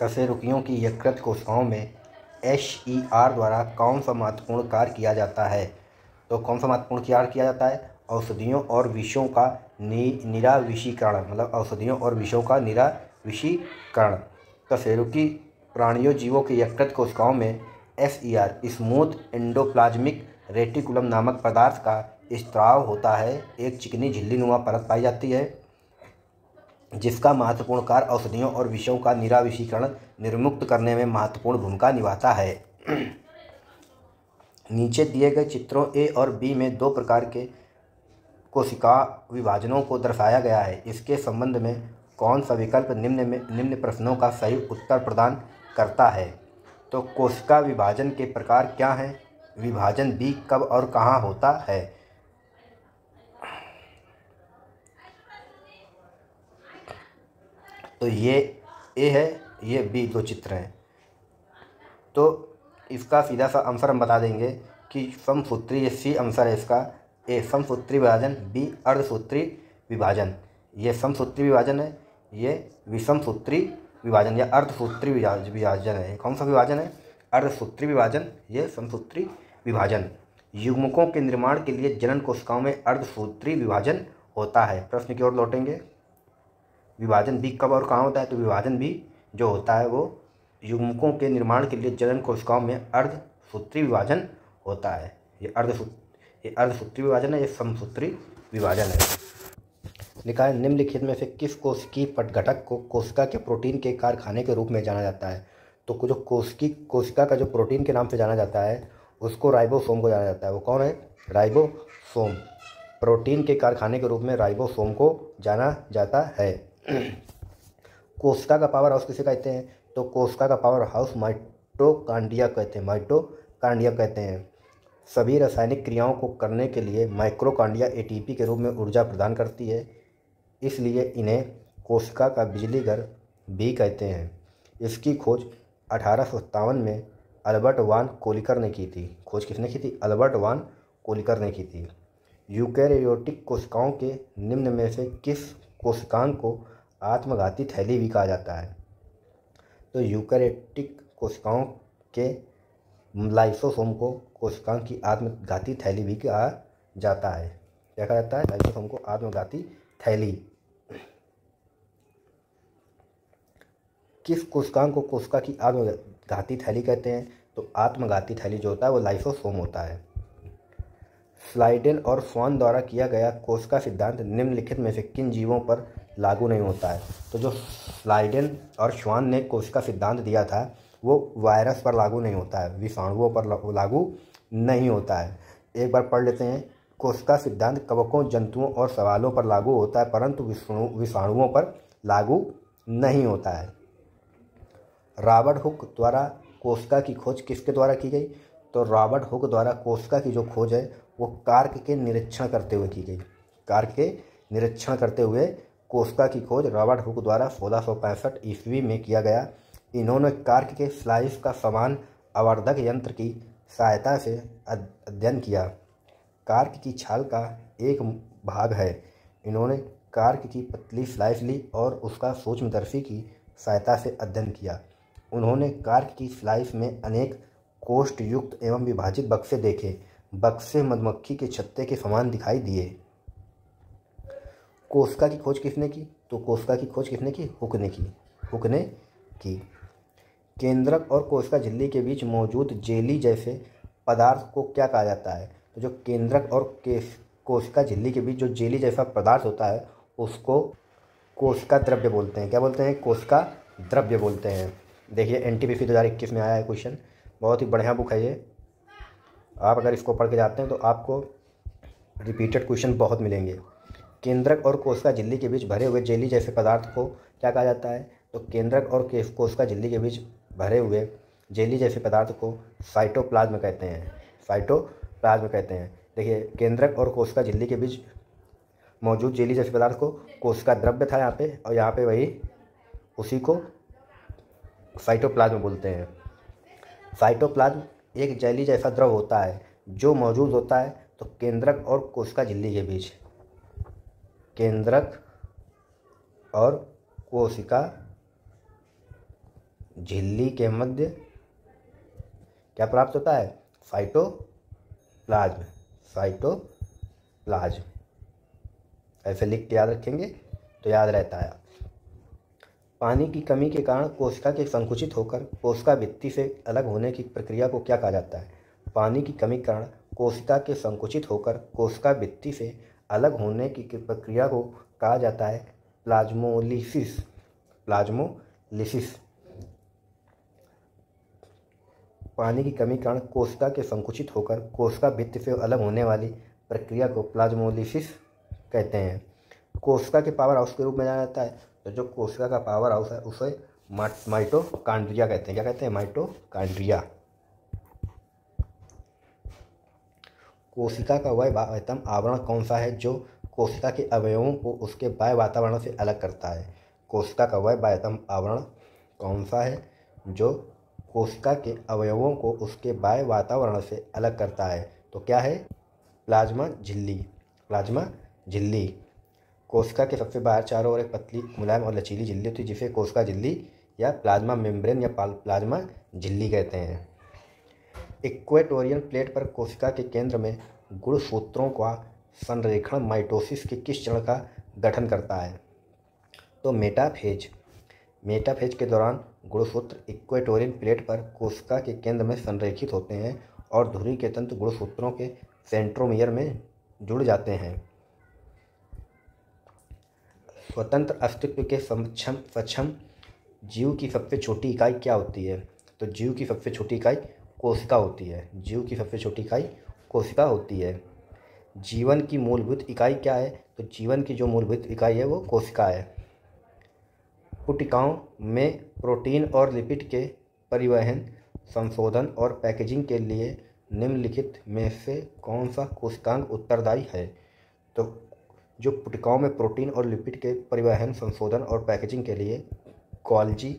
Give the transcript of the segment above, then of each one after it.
कशेरुकियों की यकृत कोशिकाओं में HER द्वारा कौन सा महत्वपूर्ण कार्य किया जाता है? तो कौन सा महत्वपूर्ण कार्य किया जाता है? औषधियों और विषों का निराविषीकरण, मतलब औषधियों और विषों का निराविषीकरण। कशेरुकी प्राणियों जीवों की यकृत कोशिकाओं में SER स्मूथ एंडोप्लाज्मिक रेटिकुलम नामक पदार्थ का स्त्राव होता है। एक चिकनी झिल्लीनुमा परत पाई जाती है जिसका महत्वपूर्ण कार्य औषधियों और विषों का निराविषीकरण निर्मुक्त करने में महत्वपूर्ण भूमिका निभाता है। नीचे दिए गए चित्रों ए और बी में दो प्रकार के कोशिका विभाजनों को दर्शाया गया है। इसके संबंध में कौन सा विकल्प निम्न प्रश्नों का सही उत्तर प्रदान करता है? तो कोशिका विभाजन के प्रकार क्या हैं? विभाजन बी कब और कहाँ होता है? तो ये ए है, ये बी, दो चित्र हैं। तो इसका सीधा सा आंसर हम बता देंगे कि समसूत्री, ये सी आंसर है इसका। ए समसूत्री विभाजन, बी अर्धसूत्री विभाजन। ये समसूत्री विभाजन है, ये विषमसूत्री विभाजन या अर्धसूत्री विभाजन है। कौन सा विभाजन है? अर्धसूत्री विभाजन, ये समसूत्री विभाजन। युग्मकों के निर्माण के लिए जनन कोशिकाओं में अर्धसूत्री विभाजन होता है। प्रश्न की ओर लौटेंगे। विभाजन बी कब और कहाँ होता है? तो विभाजन बी जो होता है वो युग्मकों के निर्माण के लिए जनन कोशिकाओं में अर्धसूत्री विभाजन होता है। ये अर्धसूत्री विभाजन है, ये समसूत्री विभाजन है। लिखा है निम्नलिखित में से किस कोशिकीय पटघटक को कोशिका के प्रोटीन के कारखाने के रूप में जाना जाता है? तो जो कोशिका का जो प्रोटीन के नाम से जाना जाता है उसको राइबोसोम को जाना जाता है। वो कौन है? राइबोसोम। प्रोटीन के कारखाने के रूप में राइबोसोम को जाना जाता है। कोशिका का पावर हाउस किसे कहते हैं? तो कोशिका का पावर हाउस माइटोकांड्रिया कहते हैं। सभी रासायनिक क्रियाओं को करने के लिए माइक्रोकांड्रिया ATP के रूप में ऊर्जा प्रदान करती है, इसलिए इन्हें कोशिका का बिजली घर भी कहते हैं। इसकी खोज 1857 में अल्बर्ट वान कोलिकर ने की थी। खोज किसने की थी? अल्बर्ट वान कोलिकर ने की थी। यूकैरियोटिक कोशिकाओं के निम्न में से किस कोशिकांग को आत्मघाती थैली भी कहा जाता है? तो यूकैरियोटिक कोशिकाओं के लाइसोसोम को कोशिकांग की आत्मघाती थैली भी कहा जाता है। क्या कहा जाता है? लाइसोसोम को आत्मघाती थैली। किस कोशिकांग को कोशिका की आत्मघाती थैली कहते हैं? तो आत्मघाती थैली जो होता है वो लाइसोसोम होता है। स्लाइडेन और स्वान द्वारा किया गया कोशिका सिद्धांत निम्नलिखित में से किन जीवों पर लागू नहीं होता है? तो जो स्लाइडेन और स्वान ने कोशिका सिद्धांत दिया था वो वायरस पर लागू नहीं होता है, विषाणुओं पर लागू नहीं होता है। एक बार पढ़ लेते हैं। कोशिका सिद्धांत कवकों, जंतुओं और शैवालों पर लागू होता है परंतु विषाणुओं पर लागू नहीं होता है। रॉबर्ट हुक द्वारा कोशिका की खोज किसके द्वारा की गई? तो रॉबर्ट हुक द्वारा कोशिका की जो खोज है वो कार्क के निरीक्षण करते हुए की गई। कार्क के निरीक्षण करते हुए कोशिका की खोज रॉबर्ट हुक द्वारा 1665 ईस्वी में किया गया। इन्होंने कार्क के स्लाइस का समान आवर्धक यंत्र की सहायता से अध्ययन किया। कार्क की छाल का एक भाग है। इन्होंने कार्क की पतली स्लाइस ली और उसका सूक्ष्मदर्शी की सहायता से अध्ययन किया। उन्होंने कार्क की स्लाइस में अनेक कोष्ठ युक्त एवं विभाजित बक्से देखे। बक्से मधुमक्खी के छत्ते के समान दिखाई दिए। कोशिका की खोज किसने की? तो कोशिका की खोज किसने की? हुक ने की। केंद्रक और कोशिका झिल्ली के बीच मौजूद जेली जैसे पदार्थ को क्या कहा जाता है? तो जो केंद्रक और कोशिका झिल्ली के बीच जो जेली जैसा पदार्थ होता है उसको कोशिका द्रव्य बोलते हैं। क्या बोलते हैं? कोशिका द्रव्य बोलते हैं। देखिए NTPC 2021 में आया है क्वेश्चन। बहुत ही बढ़िया बुक है ये। आप अगर इसको पढ़ के जाते हैं तो आपको रिपीटेड क्वेश्चन बहुत मिलेंगे। केंद्रक और कोशिका झिल्ली के बीच भरे हुए जेली जैसे पदार्थ को क्या कहा जाता है? तो केंद्रक और कोशिका झिल्ली के बीच भरे हुए जेली जैसे पदार्थ को साइटोप्लाज्म कहते हैं। साइटोप्लाज्म कहते हैं। देखिए केंद्रक और कोशिका झिल्ली के बीच मौजूद जेली जैसे पदार्थ को कोशिका द्रव्य था यहाँ पे, और यहाँ पे वही उसी को साइटोप्लाज्म बोलते हैं। साइटोप्लाज्म एक जेली जैसा द्रव होता है जो मौजूद होता है तो केंद्रक और कोशिका झिल्ली के बीच। केंद्रक और कोशिका झिल्ली के मध्य क्या प्राप्त होता है? साइटोप्लाज्म। साइटोप्लाज्म ऐसे लिख के याद रखेंगे तो याद रहता है। पानी की कमी के कारण कोशिका के संकुचित होकर कोशिका भित्ति से अलग होने की प्रक्रिया को क्या कहा जाता है? पानी की कमी के कारण कोशिका के संकुचित होकर कोशिका भित्ति से अलग होने की प्रक्रिया को कहा जाता है प्लाज्मोलिसिस। प्लाज्मोलिसिस। पानी की कमी के कारण कोशिका के संकुचित होकर कोशिका भित्ति से अलग होने वाली प्रक्रिया को प्लाज्मोलिसिस कहते हैं। कोशिका के पावर हाउस के रूप में जाना जाता है। तो जो कोशिका का पावर हाउस है उसे माइटोकॉन्ड्रिया कहते हैं। क्या कहते हैं? माइटोकॉन्ड्रिया। कोशिका का वह बाह्यतम आवरण कौन सा है जो कोशिका के अवयवों को उसके बाह्य वातावरण से अलग करता है? कोशिका का वह बाह्यतम आवरण कौन सा है जो कोशिका के अवयवों को उसके बाह्य वातावरण से अलग करता है? तो क्या है? प्लाज्मा झिल्ली। प्लाज्मा झिल्ली। कोशिका के सबसे बाहर चारों ओर एक पतली, मुलायम और लचीली झिल्ली होती है जिसे कोशिका झिल्ली या प्लाज्मा मेम्ब्रेन या प्लाज्मा झिल्ली कहते हैं। इक्वेटोरियल प्लेट पर कोशिका के केंद्र में गुणसूत्रों का संरेखण माइटोसिस के किस चरण का गठन करता है? तो मेटाफेज। मेटाफेज के दौरान गुणसूत्र इक्वेटोरियल प्लेट पर कोशिका के केंद्र में संरेखित होते हैं और धुरी के तंतु गुणसूत्रों के सेंट्रोमियर में जुड़ जाते हैं। स्वतंत्र अस्तित्व के सक्षम जीव की सबसे छोटी इकाई क्या होती है? तो जीव की सबसे छोटी इकाई कोशिका होती है। जीव की सबसे छोटी इकाई कोशिका होती है। जीवन की मूलभूत इकाई क्या है? तो जीवन की जो मूलभूत इकाई है वो कोशिका है। पुटिकाओं में प्रोटीन और लिपिड के परिवहन, संशोधन और पैकेजिंग के लिए निम्नलिखित में से कौन सा कोशिकांग उत्तरदायी है? तो जो पुटिकाओं में प्रोटीन और लिपिड के परिवहन, संशोधन और पैकेजिंग के लिए गोल्गी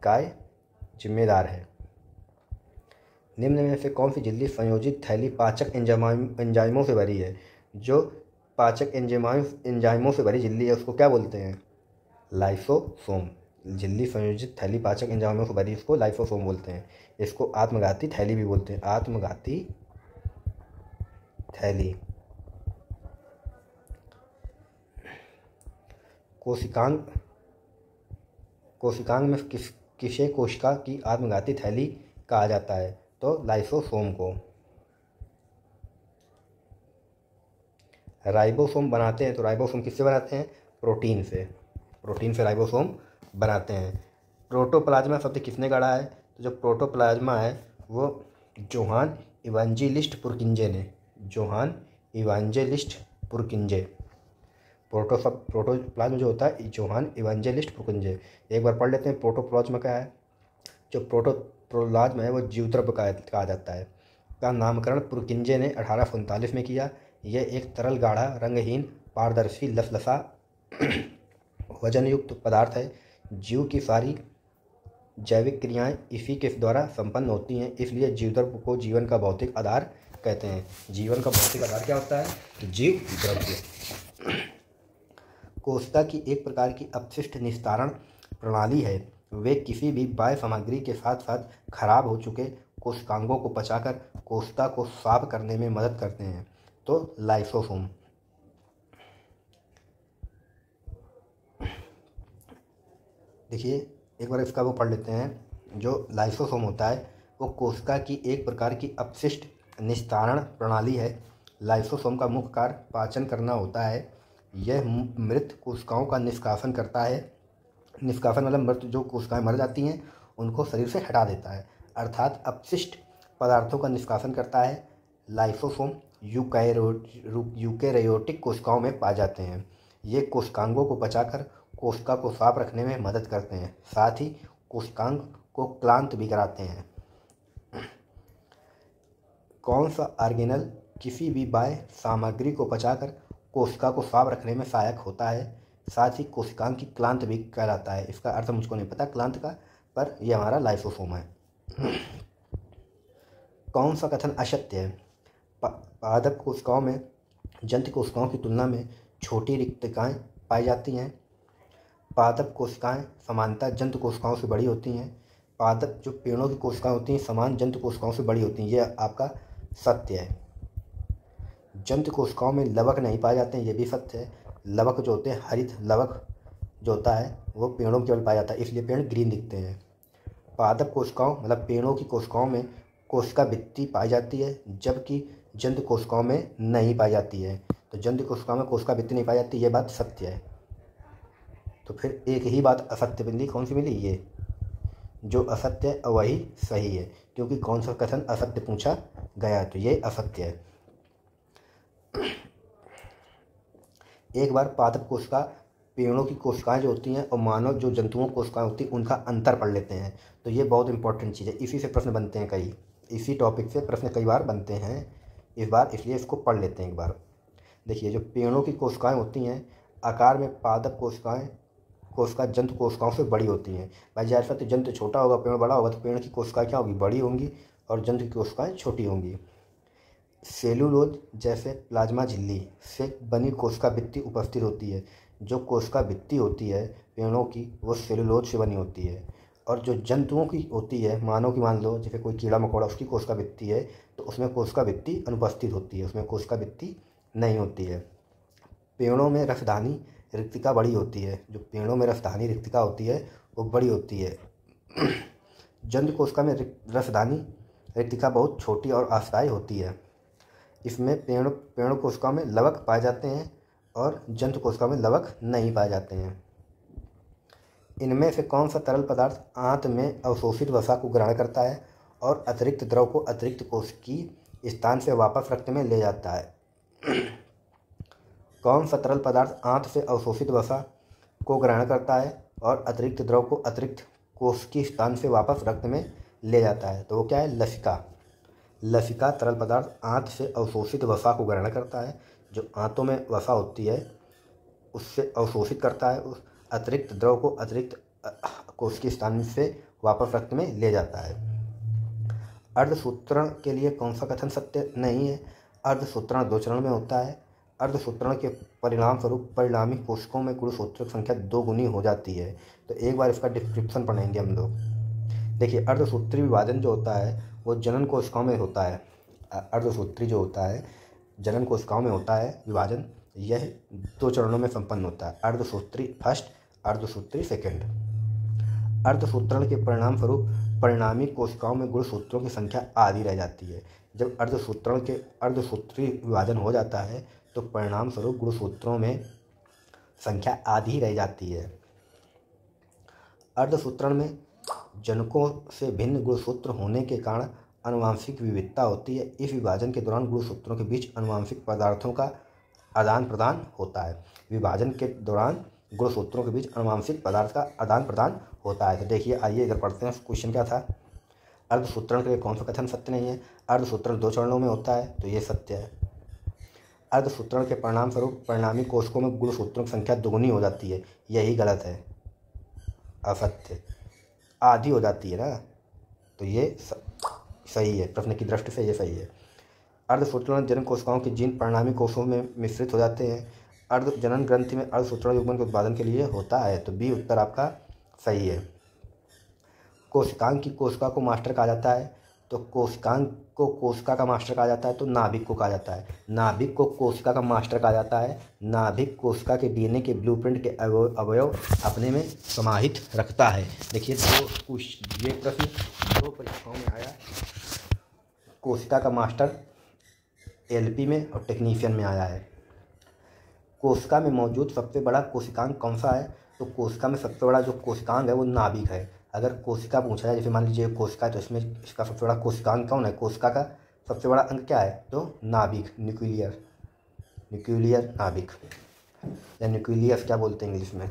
काय जिम्मेदार है। निम्न में से कौन सी झिल्ली संयोजित थैली पाचक एंजाइमों से भरी है? जो पाचक एंजाइमों से भरी झिल्ली है उसको क्या बोलते हैं? लाइसोसोम। झिल्ली संयोजित थैली पाचक एंजाइमों से भरी, इसको लाइसोसोम बोलते हैं। इसको आत्मघाती थैली भी बोलते हैं। आत्मघाती थैली। कोशिकांग में किसे कोशिका की आत्मघाती थैली कहा जाता है? तो लाइसोसोम को। राइबोसोम बनाते हैं तो राइबोसोम किससे बनाते हैं? प्रोटीन से। प्रोटीन से राइबोसोम बनाते हैं। प्रोटोप्लाज्मा शब्द किसने गढ़ा है? तो जो प्रोटोप्लाज्मा है वो जोहान इवांजेलिस्ट पुरकिंजे ने। जोहान इवांजेलिस्ट पुरकिंजे। प्रोटोप्लाज्मा जो होता है जोहान इवांजेलिस्ट पुरकिंजे। एक बार पढ़ लेते हैं प्रोटोप्लाज्मा क्या है। जो प्रोटोप्लाज्मा है वो जीवद्रव्य कहा जाता है। का नामकरण पुरकिंजे ने 1839 में किया। यह एक तरल, गाढ़ा, रंगहीन, पारदर्शी, लसलसा वजन युक्त पदार्थ है। जीव की सारी जैविक क्रियाएं इसी के द्वारा संपन्न होती हैं, इसलिए जीवद्रव्य को जीवन का भौतिक आधार कहते हैं। जीवन का भौतिक आधार क्या होता है? तो जीव द्रव्य। कोशिका की एक प्रकार की अपशिष्ट निस्तारण प्रणाली है। वे किसी भी बाह्य सामग्री के साथ साथ खराब हो चुके कोशिकांगों को पचाकर कोशिका को साफ करने में मदद करते हैं। तो लाइसोसोम। देखिए एक बार इसका वो पढ़ लेते हैं। जो लाइसोसोम होता है वो कोशिका की एक प्रकार की अपशिष्ट निस्तारण प्रणाली है। लाइसोसोम का मुख्य कार्य पाचन करना होता है। यह मृत कोशिकाओं का निष्कासन करता है। निष्कासन मतलब मृत जो कोशिकाएं मर जाती हैं उनको शरीर से हटा देता है, अर्थात अपशिष्ट पदार्थों का निष्कासन करता है। लाइसोसोम यूकेरियोटिक कोशिकाओं में पाए जाते हैं। ये कोशिकांगों को पचाकर कोशिका को साफ रखने में मदद करते हैं, साथ ही कोशिकांग को क्लांत भी कराते हैं। कौन सा ऑर्गेनेल किसी भी बाह्य सामग्री को पचाकर कोशिका को साफ रखने में सहायक होता है, साथ ही कोशिकांग की क्लांत भी कहलाता है? इसका अर्थ मुझको नहीं पता क्लांत का, पर यह हमारा लाइसोसोम है। कौन सा कथन असत्य है? पादप कोशिकाओं में जंतु कोशिकाओं की तुलना में छोटी रिक्तिकाएं पाई जाती हैं। पादप कोशिकाएं सामान्यतः जंतु कोशिकाओं से बड़ी होती हैं। पादप जो पेड़ों की कोशिकाएं होती हैं समान जंतु कोशिकाओं से बड़ी होती हैं, ये आपका सत्य है। जंतु कोशिकाओं में लवक नहीं पाए जाते हैं, ये भी सत्य है। लवक जो होते हैं, हरित लवक जो होता है वो पेड़ों में केवल पाया जाता है, इसलिए पेड़ ग्रीन दिखते हैं। पादप कोशिकाओं मतलब पेड़ों की कोशिकाओं में कोशिका भित्ति पाई जाती है, जबकि जंतु कोशिकाओं में नहीं पाई जाती है। तो जंतु कोशिकाओं में कोशिका भित्ति नहीं पाई जाती, ये बात सत्य है। तो फिर एक ही बात असत्य मिली, कौन सी मिली? ये जो असत्य है वही सही है, क्योंकि कौन सा कथन असत्य पूछा गया है, तो ये असत्य है। एक बार पादप कोशिका पेड़ों की कोशिकाएं जो होती हैं और मानव जो जंतुओं की कोशिकाएं होती हैं उनका अंतर पढ़ लेते हैं। तो ये बहुत इंपॉर्टेंट चीज़ है, इसी से प्रश्न बनते हैं कई, इसी टॉपिक से प्रश्न कई बार बनते हैं इस बार, इसलिए इसको पढ़ लेते हैं एक बार। देखिए, जो पेड़ों की कोशिकाएं होती हैं आकार में पादप कोशिका जंतु कोशिकाओं से बड़ी होती हैं। भाई जाहिर सी जंतु छोटा होगा पेड़ बड़ा होगा, तो पेड़ की कोशिकाएं क्या होगी? बड़ी होंगी, और जंतु की कोशिकाएं छोटी होंगी। सेलुलोज जैसे प्लाज्मा झिल्ली से बनी कोशिका भित्ति उपस्थित होती है। जो कोशिका भित्ति होती है पेड़ों की वो सेलुलोज से बनी होती है, और जो जंतुओं की होती है, मानव की मान लो जैसे कोई कीड़ा मकोड़ा, उसकी कोशिका भित्ति है तो उसमें कोशिका भित्ति अनुपस्थित होती है, उसमें कोशिका भित्ति नहीं होती है। पेड़ों में रसधानी रिक्तिका बड़ी होती है, जो पेड़ों में रसधानी रिक्तिका होती है वो बड़ी होती है। जंतु कोशिका में रसधानी रिक्तिका बहुत छोटी और अस्थायी होती है। इसमें पेड़ कोशिकाओं में लवक पाए जाते हैं और जंतु कोशिकाओं में लवक नहीं पाए जाते हैं। इनमें से कौन सा तरल पदार्थ आंत में अवशोषित वसा को ग्रहण करता है और अतिरिक्त द्रव को अतिरिक्त कोशिकीय स्थान से वापस रक्त में ले जाता है? कौन सा तरल पदार्थ आंत से अवशोषित वसा को ग्रहण करता है और अतिरिक्त द्रव को अतिरिक्त कोशिकीय स्थान से वापस रक्त में ले जाता है? तो वो क्या है? लसिका। लसिका तरल पदार्थ आंत से अवशोषित वसा को ग्रहण करता है, जो आंतों में वसा होती है उससे अवशोषित करता है, उस अतिरिक्त द्रव को अतिरिक्त कोशिकीय स्थान से वापस रक्त में ले जाता है। अर्धसूत्रण के लिए कौन सा कथन सत्य नहीं है? अर्धसूत्रण 2 चरण में होता है। अर्धसूत्रण के परिणाम स्वरूप परिणामी कोशिकाओं में गुणसूत्र संख्या 2 गुनी हो जाती है। तो एक बार इसका डिस्क्रिप्शन पढ़ेंगे हम लोग। देखिए, अर्धसूत्री विभाजन जो होता है वो जनन कोशिकाओं में होता है। अर्धसूत्री जो होता है जनन कोशिकाओं में होता है विभाजन, यह 2 चरणों में संपन्न होता है। अर्धसूत्री फर्स्ट, अर्धसूत्री सेकेंड। अर्धसूत्रण के परिणाम स्वरूप परिणामी कोशिकाओं में गुणसूत्रों की संख्या आधी रह जाती है। जब अर्धसूत्री विभाजन हो जाता है तो परिणाम स्वरूप गुणसूत्रों में संख्या आधी रह जाती है। अर्धसूत्रण में जनकों से भिन्न गुणसूत्र होने के कारण आनुवंशिक विविधता होती है। इस विभाजन के दौरान गुणसूत्रों के बीच आनुवंशिक पदार्थों का आदान प्रदान होता है। विभाजन के दौरान गुणसूत्रों के बीच आनुवंशिक पदार्थ का आदान प्रदान होता है। तो देखिए, आइए इधर पढ़ते हैं क्वेश्चन क्या था। अर्धसूत्रण के लिए कौन सा कथन सत्य नहीं है? अर्धसूत्रण 2 चरणों में होता है, तो ये सत्य है। अर्धसूत्रण के परिणाम स्वरूप परिणामी कोशिकाओं में गुणसूत्रों की संख्या दोगुनी हो जाती है, यही गलत है, असत्य। आधी हो जाती है ना, तो ये सही है, प्रश्न की दृष्टि से ये सही है। अर्धसूत्रण जनन कोशिकाओं के जीन परिणामी कोशिकाओं में मिश्रित हो जाते हैं। अर्ध जनन ग्रंथि में अर्धसूत्रण युग्मन के उत्पादन के लिए होता है, तो बी उत्तर आपका सही है। कोशिकांग की कोशिका को मास्टर कहा जाता है, तो कोशिकांग को कोशिका का मास्टर कहा जाता है, तो नाभिक को कहा जाता है। नाभिक को कोशिका का मास्टर कहा जाता है। नाभिक कोशिका के डीएनए के ब्लूप्रिंट के अवयव अपने में समाहित रखता है। देखिए, ये प्रश्न 2 परीक्षाओं में आया, कोशिका का मास्टर एलपी में और टेक्नीशियन में आया है। कोशिका में मौजूद सबसे बड़ा कोशिकांग कौन सा है? तो कोशिका में सबसे बड़ा जो कोशिकांग है वो नाभिक है। अगर कोशिका पूछा जाए, जैसे मान लीजिए कोशिका है, तो इसमें इसका सबसे बड़ा कोशिकांग कौन है? कोशिका का सबसे बड़ा अंग क्या है? तो नाभिक, न्यूक्लियर नाभिक, या न्यूक्लियस क्या बोलते हैं इंग्लिश में।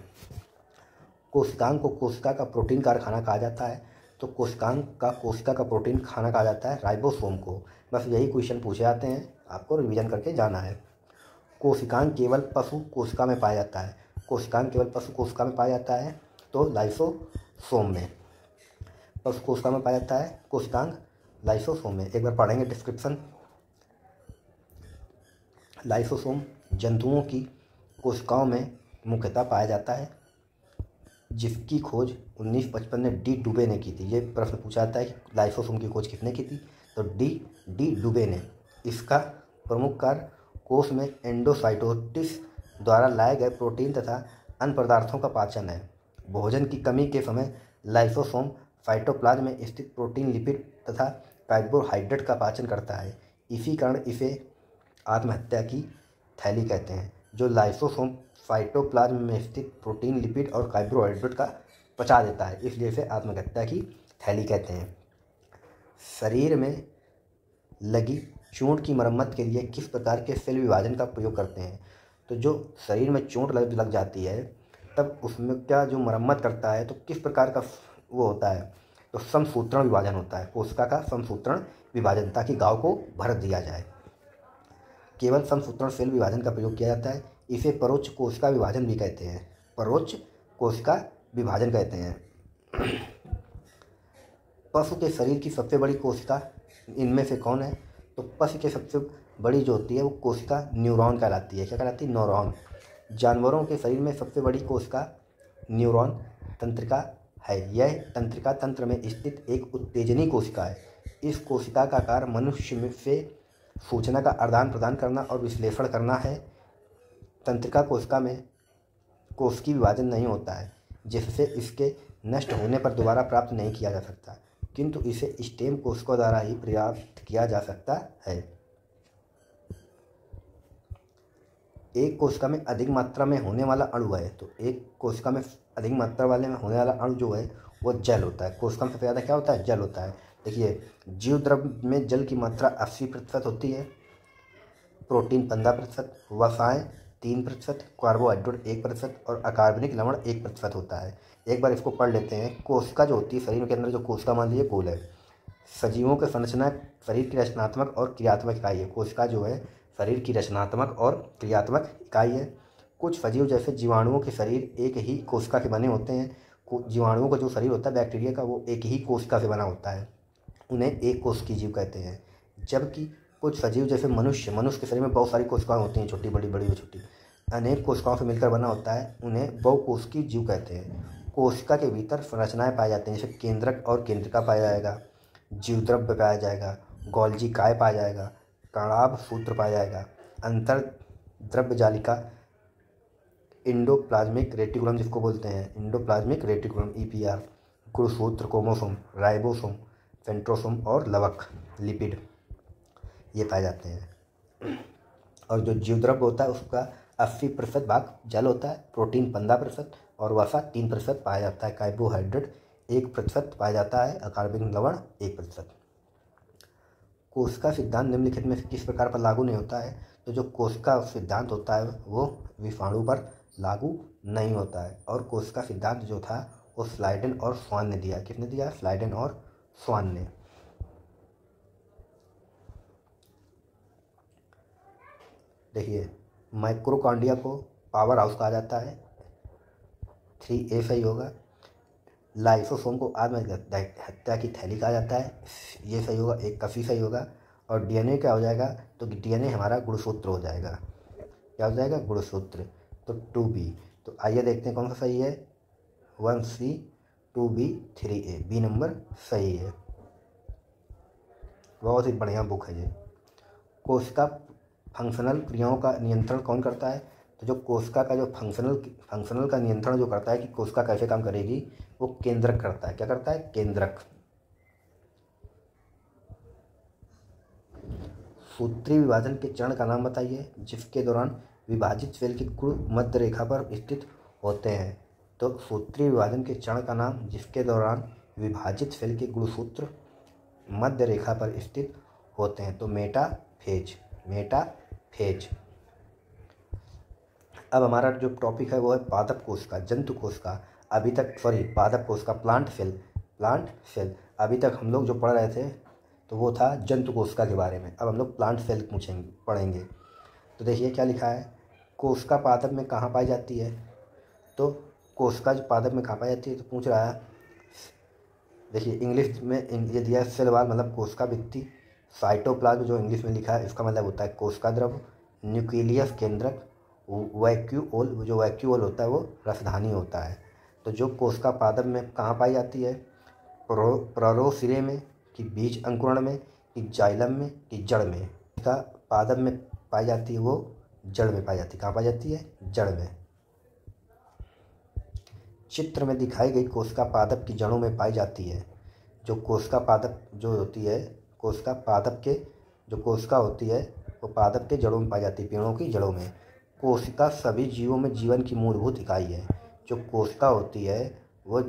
कोशिकांग को कोशिका का प्रोटीन कारखाना कहा जाता है, तो कोशिकांग का कोशिका का प्रोटीन खाना कहा जाता है राइबोसोम को। बस यही क्वेश्चन पूछे जाते हैं, आपको रिवीजन करके जाना है। कोशिकांग केवल पशु कोशिका में पाया जाता है। कोशिकांग केवल पशु कोशिका में पाया जाता है, तो लाइसोसोम में। पशु कोशिका में पाया जाता है कोशिकांग, लाइसोसोम में। एक बार पढ़ेंगे डिस्क्रिप्शन। लाइसोसोम जंतुओं की कोशिकाओं में मुख्यतः पाया जाता है। जिसकी खोज 1955 में डी डुबे ने की थी। ये प्रश्न पूछा जाता है कि लाइसोसोम की खोज किसने की थी, तो डी डुबे ने। इसका प्रमुख कार्य कोष में एंडोसाइटोसिस द्वारा लाए गए प्रोटीन तथा अन्य पदार्थों का पाचन है। भोजन की कमी के समय लाइसोसोम साइटोप्लाज्म में स्थित प्रोटीन, लिपिड तथा कार्बोहाइड्रेट का पाचन करता है। इसी कारण इसे आत्महत्या की थैली कहते हैं। जो लाइसोसोम साइटोप्लाज्म में स्थित प्रोटीन, लिपिड और कार्बोहाइड्रेट का पचा देता है, इसलिए इसे आत्महत्या की थैली कहते हैं। शरीर में लगी चोट की मरम्मत के लिए किस प्रकार के सेल विभाजन का प्रयोग करते हैं, तो जो शरीर में चोट लग जाती है तब उसमें क्या जो मरम्मत करता है तो किस प्रकार का वो होता है, तो समसूत्रण विभाजन होता है। कोशिका का समसूत्रण विभाजन, ताकि घाव को भर दिया जाए। केवल समसूत्रण सेल विभाजन का प्रयोग किया जाता है। इसे परोक्ष कोशिका विभाजन भी कहते हैं। परोक्ष कोशिका विभाजन कहते हैं। पशु के शरीर की सबसे बड़ी कोशिका इनमें से कौन है, तो पशु के सबसे बड़ी जो होती है वो कोशिका न्यूरॉन कहलाती है। क्या कहलाती है, न्यूरॉन। जानवरों के शरीर में सबसे बड़ी कोशिका न्यूरॉन तंत्रिका है। यह तंत्रिका तंत्र में स्थित एक उत्तेजनी कोशिका है। इस कोशिका का कार्य मनुष्य में से सूचना का आदान प्रदान करना और विश्लेषण करना है। तंत्रिका कोशिका में कोशिकीय विभाजन नहीं होता है, जिससे इसके नष्ट होने पर दोबारा प्राप्त नहीं किया जा सकता, किंतु इसे स्टेम कोशिकाओं द्वारा ही प्राप्त किया जा सकता है। एक कोशिका में अधिक मात्रा में होने वाला अणु है, तो एक कोशिका में अधिक मात्रा वाले में होने वाला अणु जो है वो जल होता है। कोशिका में सबसे ज़्यादा क्या होता है, जल होता है। देखिए, जीव द्रव्य में जल की मात्रा 80% होती है, प्रोटीन 15%, वसाएँ 3%, कार्बोहाइड्रेट 1% और अकार्बनिक लवण 1% होता है। एक बार इसको पढ़ लेते हैं। कोशिका जो होती है शरीर के अंदर, जो कोशिका मान लीजिए गोल है, सजीवों के संरचना शरीर की रचनात्मक और क्रियात्मक इकाई है। कोशिका जो है शरीर की रचनात्मक और क्रियात्मक इकाई है। कुछ सजीव जैसे जीवाणुओं के शरीर एक ही कोशिका के बने होते हैं। जीवाणुओं का जो शरीर होता है बैक्टीरिया का, वो एक ही कोशिका से बना होता है, उन्हें एक कोशिकीय जीव कहते हैं। जबकि कुछ सजीव जैसे मनुष्य के शरीर में बहुत सारी कोशिकाएं होती हैं, छोटी बड़ी बड़ी व छोटी, अनेक कोशिकाओं से मिलकर बना होता है, उन्हें बहुकोशिकीय जीव कहते हैं। कोशिका के भीतर संरचनाएं पाई जाती हैं, जैसे केंद्रक और केंद्रिका पाया जाएगा, जीवद्रव्य पाया जाएगा, गोल्जी काय पाया जाएगा, कणाभ सूत्र पाया जाएगा, अंतर द्रव्य जालिका, इंडोप्लाज्मिक रेटिकुलम जिसको बोलते हैं, इंडोप्लाज्मिक रेटिकुलम EPR, गुणसूत्र, क्रोमोसोम, राइबोसोम, सेंट्रोसोम और लवक, लिपिड, ये पाए जाते हैं। और जो जीवद्रव्य होता है उसका 80% भाग जल होता है, प्रोटीन 15% और वसा 3% पाया जाता है, कार्बोहाइड्रेट 1% पाया जाता है, अकार्बनिक लवण 1%। कोशिका सिद्धांत निम्नलिखित में से किस प्रकार पर लागू नहीं होता है, तो जो कोशिका सिद्धांत होता है वो विषाणु पर लागू नहीं होता है। और कोशिका सिद्धांत जो था वो स्लाइडेन और स्वान ने दिया। किसने दिया, स्लाइडेन और स्वान ने। देखिए, माइक्रोकांडिया को पावर हाउस कहा जाता है, 3A सही होगा। लाइसोसोम को आत्महत्या की थैली कहा जाता है, ये सही होगा, 1 का सी सही होगा। और DNA क्या हो जाएगा, तो DNA हमारा गुणसूत्र हो जाएगा। क्या हो जाएगा, गुणसूत्र, तो 2B। तो आइए देखते हैं कौन सा सही है, 1C 2B 3A, B number सही है। बहुत ही बढ़िया बुक है ये। कोशिका फंक्शनल क्रियाओं का नियंत्रण कौन करता है, तो जो कोशिका का जो फंक्शनल का नियंत्रण जो करता है कि कोशिका कैसे काम करेगी, वो केंद्रक करता है। क्या करता है, केंद्रक। सूत्रीय विभाजन के चरण का नाम बताइए, जिसके दौरान विभाजित सेल के गुण मध्य रेखा पर स्थित होते हैं। तो सूत्रीय विभाजन के चरण का नाम, जिसके दौरान विभाजित सेल के गुणसूत्र मध्य रेखा पर स्थित होते हैं, तो मेटाफेज। मेटाफेज। अब हमारा जो टॉपिक है वो है पादप कोशिका, जंतु कोशिका। अभी तक पादप कोशिका, प्लांट सेल। अभी तक हम लोग जो पढ़ रहे थे तो वो था जंतु कोशिका के बारे में। अब हम लोग प्लांट सेल पढ़ेंगे। तो देखिए क्या लिखा है, कोशिका पादप में कहाँ पाई जाती है, तो कोशिका जो पादप में कहाँ पाई जाती है, तो पूछ रहा है। देखिए इंग्लिश में ये दिया है सेल वाल, मतलब कोशिका भित्ति। साइटोप्लाज्म जो इंग्लिश में लिखा है इसका मतलब होता है कोशिका द्रव्य। न्यूक्लियस केंद्रक। वैक्यूओल, जो वैक्यूओल होता है वो रसधानी होता है। तो जो कोशिका पादप में कहाँ पाई जाती है? प्ररोसिरे में, कि बीज अंकुरण में, कि जाइलम में, कि जड़ में? कोशिका पादप में पाई जाती है वो जड़ में पाई जाती है। कहाँ पाई जाती है? जड़ में। चित्र में दिखाई गई कोशिका पादप की जड़ों में पाई जाती है। जो कोशिका पादप जो होती है, कोशिका पादप के जो कोशिका होती है वो पादप के जड़ों में पाई जाती है, पेड़ों की जड़ों में। कोशिका सभी जीवों में जीवन की मूलभूत इकाई है। जो कोशिका होती है वो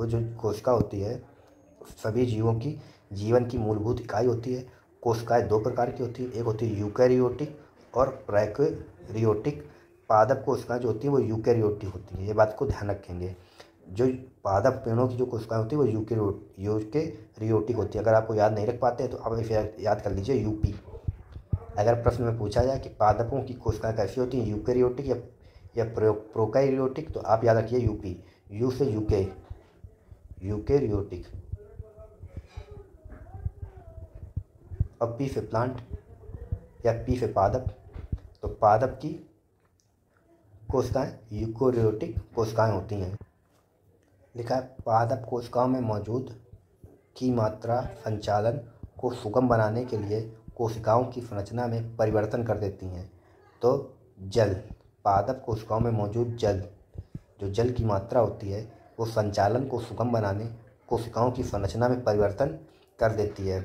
जो कोशिका होती है सभी जीवों की जीवन की मूलभूत इकाई होती है। कोशिकाएं दो प्रकार की होती है, एक होती है यूकैरियोटिक और प्रोकैरियोटिक। पादप कोशिकाएं जो होती हैं वो यूकैरियोटिक होती हैं, ये बात को ध्यान रखेंगे। जो पादप पेड़ों की जो कोशिकाएं होती है वो यूकैरियोटिक होती है। अगर आपको याद नहीं रख पाते हैं तो आप इसे याद कर लीजिए, यूपी। अगर प्रश्न में पूछा जाए कि पादपों की कोशिकाएं कैसी होती हैं, यूकैरियोटिक या प्रोकैरियोटिक, तो आप याद रखिए यूपी। यू से यूकैरियोटिक। और पी से प्लांट या पी से पादप, तो पादप की कोशिकाएं यूकैरियोटिक कोशिकाएं होती हैं। लिखा है पादप कोशिकाओं में मौजूद की मात्रा संचालन को सुगम बनाने के लिए कोशिकाओं की संरचना में परिवर्तन कर देती हैं। तो जल, पादप कोशिकाओं में मौजूद जल, जो जल की मात्रा होती है वो संचालन को सुगम बनाने कोशिकाओं की संरचना में परिवर्तन कर देती है।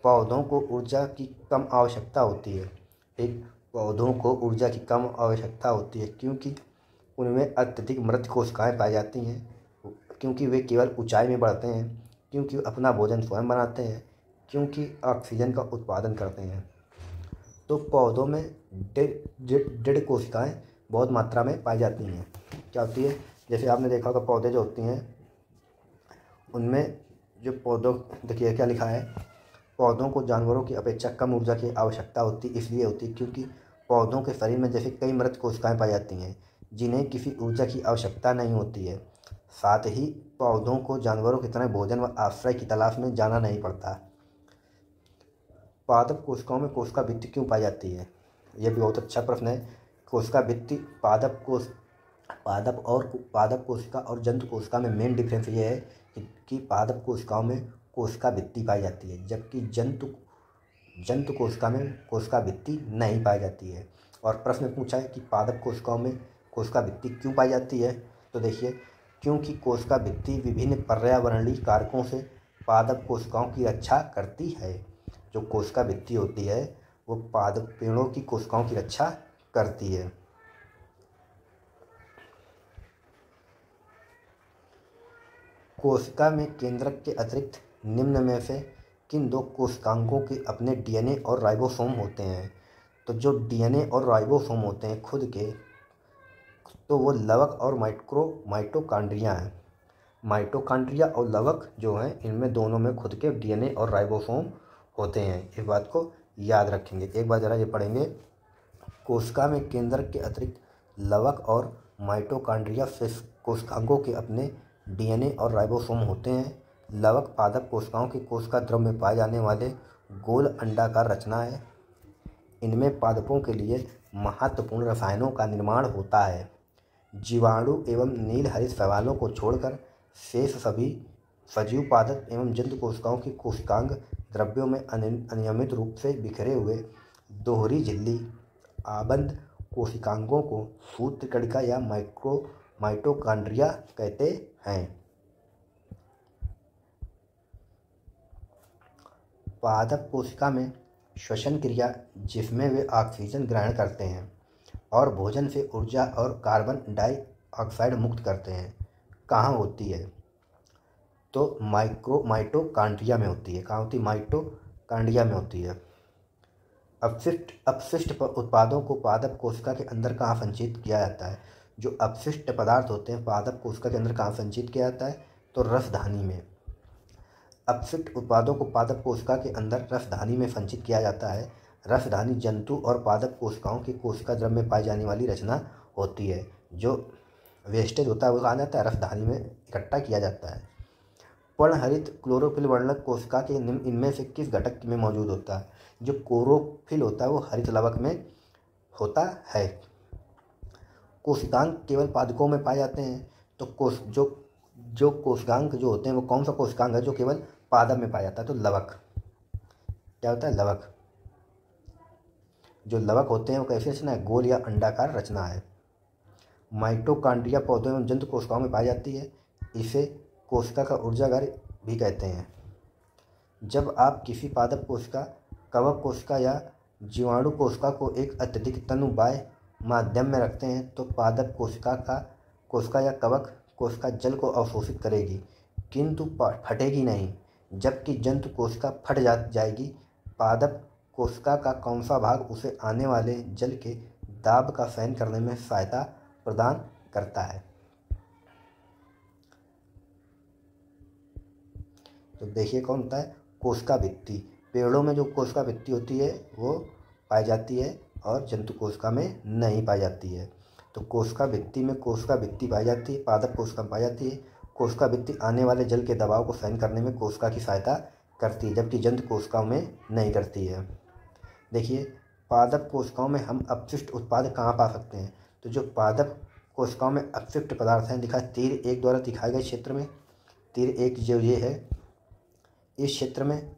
पौधों को ऊर्जा की कम आवश्यकता होती है। एक पौधों को ऊर्जा की कम आवश्यकता होती है क्योंकि उनमें अत्यधिक मृत कोशिकाएं पाई जाती हैं, क्योंकि वे केवल ऊंचाई में बढ़ते हैं, क्योंकि अपना भोजन स्वयं बनाते हैं, क्योंकि ऑक्सीजन का उत्पादन करते हैं। तो पौधों में दृढ़ कोशिकाएं बहुत मात्रा में पाई जाती हैं। क्या होती है? जैसे आपने देखा होगा पौधे जो होती हैं उनमें जो पौधों, देखिए क्या लिखा है, पौधों को जानवरों की अपेक्षा कम ऊर्जा की आवश्यकता होती इसलिए होती क्योंकि पौधों के शरीर में जैसे कई मृत कोशिकाएं पाई जाती हैं जिन्हें किसी ऊर्जा की आवश्यकता नहीं होती है। साथ ही पौधों को जानवरों की तरह भोजन व आश्रय की तलाश में जाना नहीं पड़ता। पादप कोशिकाओं में कोशिका भित्ति क्यों पाई जाती है? यह भी बहुत अच्छा प्रश्न है। कोशिका भित्ति पादप कोशिका और जंतु कोशिका में मेन डिफरेंस ये है कि पादप कोशिकाओं में कोशिका भित्ति पाई जाती है, जबकि जंतु कोशिका में कोशिका भित्ति नहीं पाई जाती है। और प्रश्न पूछा है कि पादप कोशिकाओं में कोशिका भित्ति क्यों पाई जाती है? तो देखिए, क्योंकि कोशिका भित्ति विभिन्न पर्यावरणीय कारकों से पादप कोशिकाओं की रक्षा करती है। जो कोशिका भित्ति होती है वो पादप पेड़ों की कोशिकाओं की रक्षा करती है। कोशिका में केंद्रक के अतिरिक्त निम्न में से किन दो कोशिकांगों के अपने डीएनए और राइबोसोम होते हैं? तो जो डीएनए और राइबोसोम होते हैं खुद के, तो वो लवक और माइटोकॉन्ड्रिया हैं। माइटोकॉन्ड्रिया और लवक जो हैं इनमें दोनों में खुद के डीएनए और राइबोसोम होते हैं। इस बात को याद रखेंगे। एक बार ज़रा ये पढ़ेंगे। कोशिका में केंद्रक के अतिरिक्त लवक और माइटोकॉन्ड्रिया से कोशिकांगों के अपने डीएनए और राइबोसोम होते हैं। लवक पादप कोशिकाओं की कोशिका द्रव में पाए जाने वाले गोल अंडाकार रचना है। इनमें पादपों के लिए महत्वपूर्ण रसायनों का निर्माण होता है। जीवाणु एवं नील हरित शैवालों को छोड़कर शेष सभी सजीव पादप एवं जंतु कोशिकाओं की कोशिकांग द्रव्यों में अनियमित रूप से बिखरे हुए दोहरी झिल्ली आबंद कोशिकांगों को सूत्रकणिका या माइटोकॉन्ड्रिया कहते हैं। पादप कोशिका में श्वसन क्रिया, जिसमें वे ऑक्सीजन ग्रहण करते हैं और भोजन से ऊर्जा और कार्बन डाइऑक्साइड मुक्त करते हैं, कहाँ होती है? तो माइटोकॉन्ड्रिया में होती है। कहाँ होती है? माइटोकॉन्ड्रिया में होती है। अपशिष्ट उत्पादों को पादप कोशिका के अंदर कहाँ संचित किया जाता है? जो अपशिष्ट पदार्थ होते हैं पादप कोशिका के अंदर कहाँ संचित किया जाता है? तो रसधानी में। अपशिष्ट उत्पादों को पादप कोशिका के अंदर रसधानी में संचित किया जाता है। रसधानी जंतु और पादप कोशिकाओं की कोशिका द्रव में पाई जाने वाली रचना होती है। जो वेस्टेज होता है वो कहा जाता है रसधानी में इकट्ठा किया जाता है। पर्णहरित क्लोरोफिल वर्णक कोशिका के इनमें से किस घटक में मौजूद होता है? जो क्लोरोफिल होता है वो हरित लवक में होता है। कोशिकांग केवल पादपों में पाए जाते हैं। तो जो कोशिकांग जो होते हैं वो कौन सा कोशिकांग है जो केवल पादप में पाया जाता है? तो लवक। क्या होता है? लवक। जो लवक होते हैं वो कैसी रचना है? गोल या अंडाकार रचना है। माइटोकॉन्ड्रिया पौधों एवं जंतु कोशिकाओं में पाई जाती है। इसे कोशिका का ऊर्जागार भी कहते हैं। जब आप किसी पादप कोशिका, कवक कोशिका या जीवाणु कोशिका को एक अत्यधिक तनुबाह्य माध्यम में रखते हैं तो पादप कोशिका या कवक कोशिका जल को अवशोषित करेगी किंतु फटेगी नहीं, जबकि जंतु कोशिका फट जाएगी। पादप कोशिका का कौन सा भाग उसे आने वाले जल के दाब का सहन करने में सहायता प्रदान करता है? तो देखिए कौन होता है? कोशिका भित्ति। पेड़ों में जो कोशिका भित्ति होती है वो पाई जाती है और जंतु कोशिका में नहीं पाई जाती है। तो कोशिका भित्ति में कोशिका भित्ति पाई जाती है, पादप कोशिका में पाई जाती है। कोशिका भित्ति आने वाले जल के दबाव को सहन करने में कोशिका की सहायता करती है, जबकि जंतु कोशिकाओं में नहीं करती है। देखिए पादप कोशिकाओं में हम अपशिष्ट उत्पाद कहाँ पा सकते हैं? तो जो पादप कोशिकाओं में अपशिष्ट पदार्थ हैं, दिखा तीर 1 द्वारा दिखाए गए क्षेत्र में, तीर 1 जो ये है, इस क्षेत्र में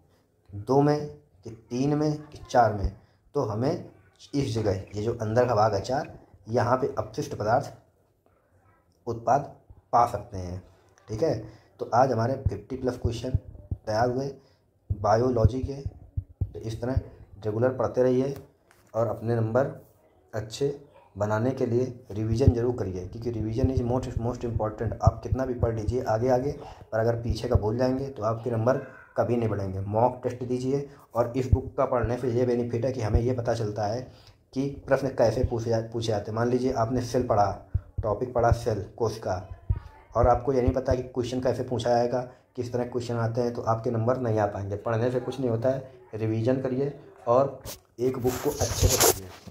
2 में कि 3 में कि 4 में, तो हमें इस जगह ये जो अंदर का भाग है 4, यहाँ पे अपशिष्ट पदार्थ उत्पाद पा सकते हैं। ठीक है, तो आज हमारे 50+ क्वेश्चन तैयार हुए बायोलॉजी के। तो इस तरह रेगुलर पढ़ते रहिए और अपने नंबर अच्छे बनाने के लिए रिवीजन जरूर करिए, क्योंकि रिवीजन इज मोस्ट इम्पॉर्टेंट। आप कितना भी पढ़ लीजिए आगे, पर अगर पीछे का भूल जाएंगे तो आपके नंबर कभी नहीं बढ़ेंगे। मॉक टेस्ट दीजिए, और इस बुक का पढ़ने से ये बेनिफिट है कि हमें ये पता चलता है कि प्रश्न कैसे पूछे जाते हैं। मान लीजिए आपने सेल पढ़ा, टॉपिक पढ़ा सेल, कोशिका, और आपको ये नहीं पता कि क्वेश्चन कैसे पूछा जाएगा, किस तरह क्वेश्चन आते हैं, तो आपके नंबर नहीं आ पाएंगे। पढ़ने से कुछ नहीं होता है, रिवीजन करिए और एक बुक को अच्छे से पढ़िए।